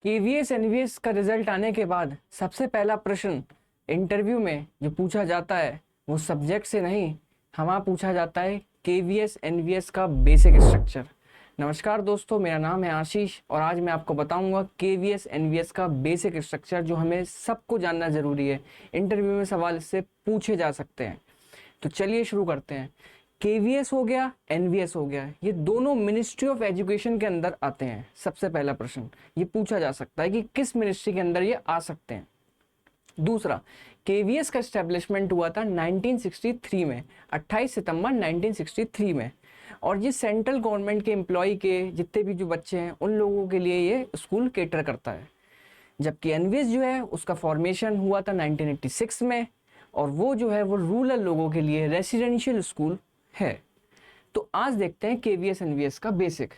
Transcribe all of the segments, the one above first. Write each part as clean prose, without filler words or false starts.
KVS NVS का result आने के बाद सबसे पहला प्रश्न इंटरव्यू में जो पूछा जाता है वो सब्जेक्ट से नहीं, हमारा पूछा जाता है केवीएस एनवीएस का बेसिक स्ट्रक्चर। नमस्कार दोस्तों, मेरा नाम है आशीष और आज मैं आपको बताऊंगा केवीएस एनवीएस का बेसिक स्ट्रक्चर जो हमें सबको जानना ज़रूरी है। इंटरव्यू में सवाल इससे पूछे जा सकते हैं। तो चलिए शुरू करते हैं। केवीएस हो गया, एनवीएस हो गया, ये दोनों मिनिस्ट्री ऑफ एजुकेशन के अंदर आते हैं। सबसे पहला प्रश्न ये पूछा जा सकता है कि किस मिनिस्ट्री के अंदर ये आ सकते हैं। दूसरा, केवीएस का एस्टेब्लिशमेंट हुआ था 1963 में, 28 सितंबर 1963 में, और ये सेंट्रल गवर्नमेंट के एम्प्लॉय के जितने भी जो बच्चे हैं उन लोगों के लिए ये स्कूल केटर करता है। जबकि एनवीएस जो है उसका फॉर्मेशन हुआ था 1986 में और वो जो है वो रूरल लोगों के लिए रेसिडेंशियल स्कूल है। तो आज देखते हैं केवीएस एनवीएस का बेसिक।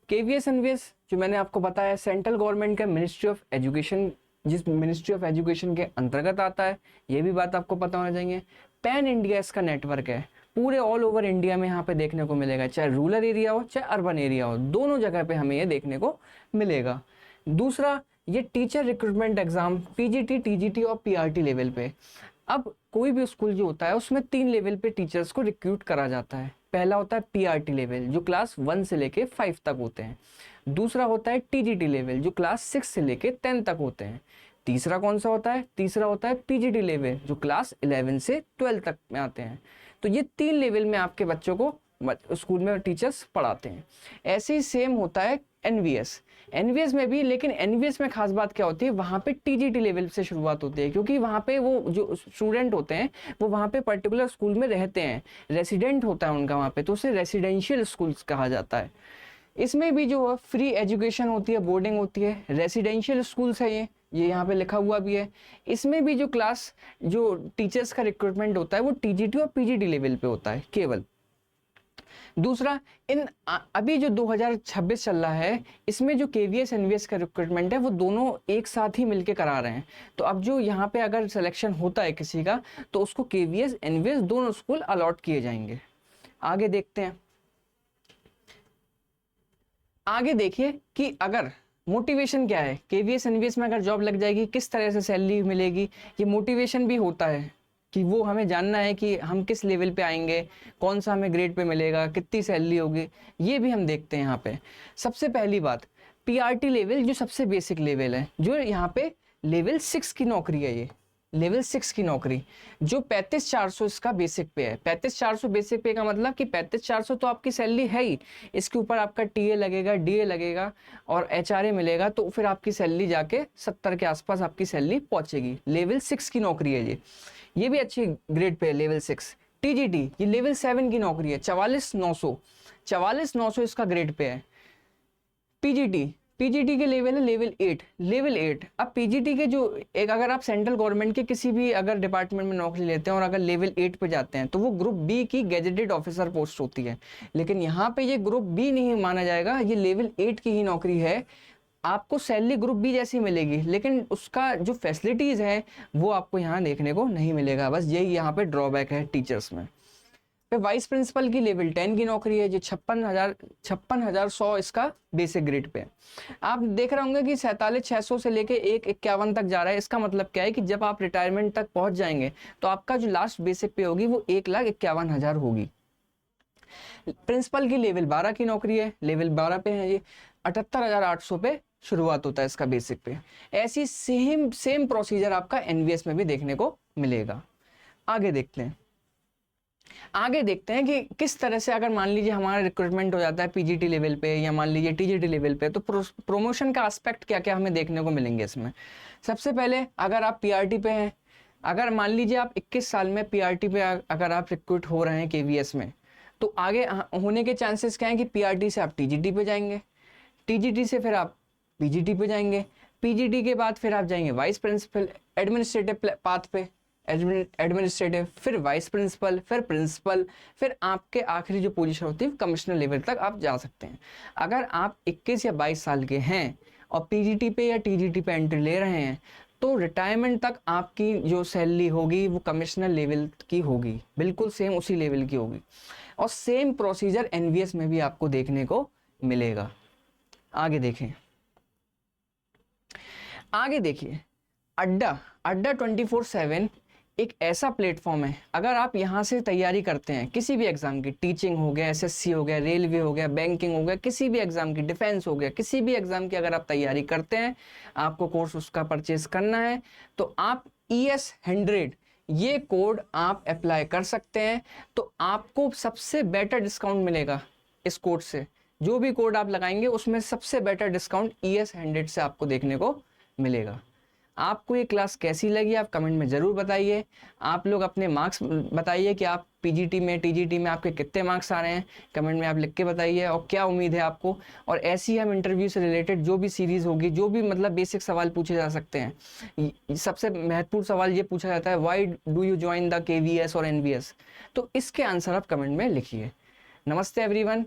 केवीएस एनवीएस जो मैंने आपको बताया सेंट्रल गवर्नमेंट का मिनिस्ट्री ऑफ एजुकेशन, जिस मिनिस्ट्री ऑफ एजुकेशन के अंतर्गत आता है, ये भी बात आपको पता होना चाहिए। पैन इंडिया इसका नेटवर्क है, पूरे ऑल ओवर इंडिया में यहाँ पे देखने को मिलेगा, चाहे रूरल एरिया हो चाहे अर्बन एरिया हो, दोनों जगह पे हमें ये देखने को मिलेगा। दूसरा, ये teacher recruitment exam PGT, TGT और पीआरटी लेवल पे। अब कोई भी स्कूल जो होता है उसमें 3 लेवल पे टीचर्स को रिक्रूट करा जाता है। पहला होता है पीआरटी लेवल जो क्लास 1 से लेके 5 तक होते हैं। दूसरा होता है टीजीटी लेवल जो क्लास 6 से लेके 10 तक होते हैं। तीसरा कौन सा होता है? तीसरा होता है पीजीटी लेवल जो क्लास 11 से 12 तक में आते हैं। तो ये 3 लेवल में आपके बच्चों को स्कूल में टीचर्स पढ़ाते हैं। ऐसे ही सेम होता है एनवीएस में भी, लेकिन एनवीएस में खास बात क्या होती है, वहाँ पे टीजीटी लेवल से शुरुआत होती है, क्योंकि वहाँ पे वो जो स्टूडेंट होते हैं वो वहाँ पे पर्टिकुलर स्कूल में रहते हैं, रेसिडेंट होता है उनका वहाँ पे, तो उसे रेसिडेंशियल स्कूल्स कहा जाता है। इसमें भी जो फ्री एजुकेशन होती है, बोर्डिंग होती है, रेसिडेंशियल स्कूल्स है ये यहाँ पे लिखा हुआ भी है। इसमें भी जो क्लास जो टीचर्स का रिक्रूटमेंट होता है वो टीजीटी और पीजीटी लेवल पे होता है केवल। दूसरा, अभी जो 2026 चल रहा है इसमें जो केवीएस एनवीएस का रिक्रूटमेंट है वो दोनों एक साथ ही मिलके करा रहे हैं। तो अब जो यहाँ पे अगर सिलेक्शन होता है किसी का तो उसको केवीएस एनवीएस दोनों स्कूल अलॉट किए जाएंगे। आगे देखते हैं। आगे देखिए कि अगर मोटिवेशन क्या है, केवीएस एनवीएस में अगर जॉब लग जाएगी किस तरह से सैलरी मिलेगी, ये मोटिवेशन भी होता है कि वो हमें जानना है कि हम किस लेवल पे आएंगे, कौन सा हमें ग्रेड पे मिलेगा, कितनी सैलरी होगी, ये भी हम देखते हैं यहाँ पे। सबसे पहली बात, पीआरटी लेवल जो सबसे बेसिक लेवल है, जो यहाँ पे लेवल 6 की नौकरी है, ये लेवल 6 की नौकरी जो 35,400 इसका बेसिक पे है। 35,400 बेसिक पे का मतलब कि 35,400 तो आपकी सैलरी है ही, इसके ऊपर आपका टीए लगेगा, डीए लगेगा और एचआरए मिलेगा, तो फिर आपकी सैलरी जाके 70 के आसपास आपकी सैलरी पहुंचेगी। लेवल 6 की नौकरी है ये भी अच्छी ग्रेड पे है लेवल 6। टीजीटी ये लेवल 7 की नौकरी है, 44,900 इसका ग्रेड पे है। पीजीटी के लेवल है लेवल 8। अब पीजीटी के जो एक, अगर आप सेंट्रल गवर्नमेंट के किसी भी अगर डिपार्टमेंट में नौकरी लेते हैं और अगर लेवल 8 पे जाते हैं तो वो ग्रुप बी की गैजेटेड ऑफिसर पोस्ट होती है, लेकिन यहाँ पे ये ग्रुप बी नहीं माना जाएगा, ये लेवल 8 की ही नौकरी है। आपको सैलरी ग्रुप बी जैसी मिलेगी, लेकिन उसका जो फैसिलिटीज है वो आपको यहाँ देखने को नहीं मिलेगा। बस यही यहाँ पे ड्रॉबैक है टीचर्स में। फिर वाइस प्रिंसिपल की लेवल 10 की नौकरी है जो 56,100 इसका बेसिक ग्रेड पे। आप देख रहे होंगे कि 47,600 से लेके 1,51 तक जा रहा है। इसका मतलब क्या है कि जब आप रिटायरमेंट तक पहुंच जाएंगे तो आपका जो लास्ट बेसिक पे होगी वो 1,51,000 होगी। प्रिंसिपल की लेवल 12 की नौकरी है, लेवल 12 पे है ये, 78,800 पे शुरुआत होता है इसका बेसिक पे। ऐसी सेम प्रोसीजर आपका एनवीएस में भी देखने को मिलेगा। आगे देखते हैं कि किस तरह से अगर मान लीजिए हमारा रिक्रूटमेंट हो जाता है पीजीटी लेवल पे या मान लीजिए टीजीटी लेवल पे, तो प्रमोशन का एस्पेक्ट क्या क्या हमें देखने को मिलेंगे इसमें। सबसे पहले, अगर आप पीआरटी पे हैं, अगर मान लीजिए आप 21 साल में पीआरटी पे अगर आप रिक्रूट हो रहे हैं केवीएस में, तो आगे होने के चांसेस क्या है कि पीआरटी से आप टीजीटी पे जाएंगे, टीजीटी से फिर आप पीजीटी पे जाएंगे, पीजीटी के बाद फिर आप जाएंगे वाइस प्रिंसिपल एडमिनिस्ट्रेटिव पाथ पे, एडमिनिस्ट्रेटिव, फिर वाइस प्रिंसिपल, फिर प्रिंसिपल, फिर आपके आखिरी जो पोजीशन होती है कमिश्नर लेवल तक आप जा सकते हैं। अगर आप 21 या 22 साल के हैं और पीजीटी पे या टीजीटी पे एंट्री ले रहे हैं तो रिटायरमेंट तक आपकी जो सैलरी होगी वो कमिश्नर लेवल की होगी, बिल्कुल सेम उसी लेवल की होगी। और सेम प्रोसीजर एनवीएस में भी आपको देखने को मिलेगा। आगे देखें, आगे देखिए, अड्डा अड्डा 24/7 एक ऐसा प्लेटफॉर्म है, अगर आप यहाँ से तैयारी करते हैं किसी भी एग्जाम की, टीचिंग हो गया, एसएससी हो गया, रेलवे हो गया, बैंकिंग हो गया, किसी भी एग्जाम की, डिफेंस हो गया, किसी भी एग्जाम की अगर आप तैयारी करते हैं, आपको कोर्स उसका परचेज करना है, तो आप ES100 ये कोड आप अप्लाई कर सकते हैं। तो आपको सबसे बेटर डिस्काउंट मिलेगा इस कोड से। जो भी कोड आप लगाएंगे उसमें सबसे बेटर डिस्काउंट ES100 से आपको देखने को मिलेगा। आपको ये क्लास कैसी लगी आप कमेंट में ज़रूर बताइए। आप लोग अपने मार्क्स बताइए कि आप पीजीटी में, टीजीटी में आपके कितने मार्क्स आ रहे हैं, कमेंट में आप लिख के बताइए, और क्या उम्मीद है आपको। और ऐसी हम इंटरव्यू से रिलेटेड जो भी सीरीज़ होगी, जो भी मतलब बेसिक सवाल पूछे जा सकते हैं, सबसे महत्वपूर्ण सवाल ये पूछा जाता है, why do you join the KVS और NVS, तो इसके आंसर आप कमेंट में लिखिए। नमस्ते एवरीवन।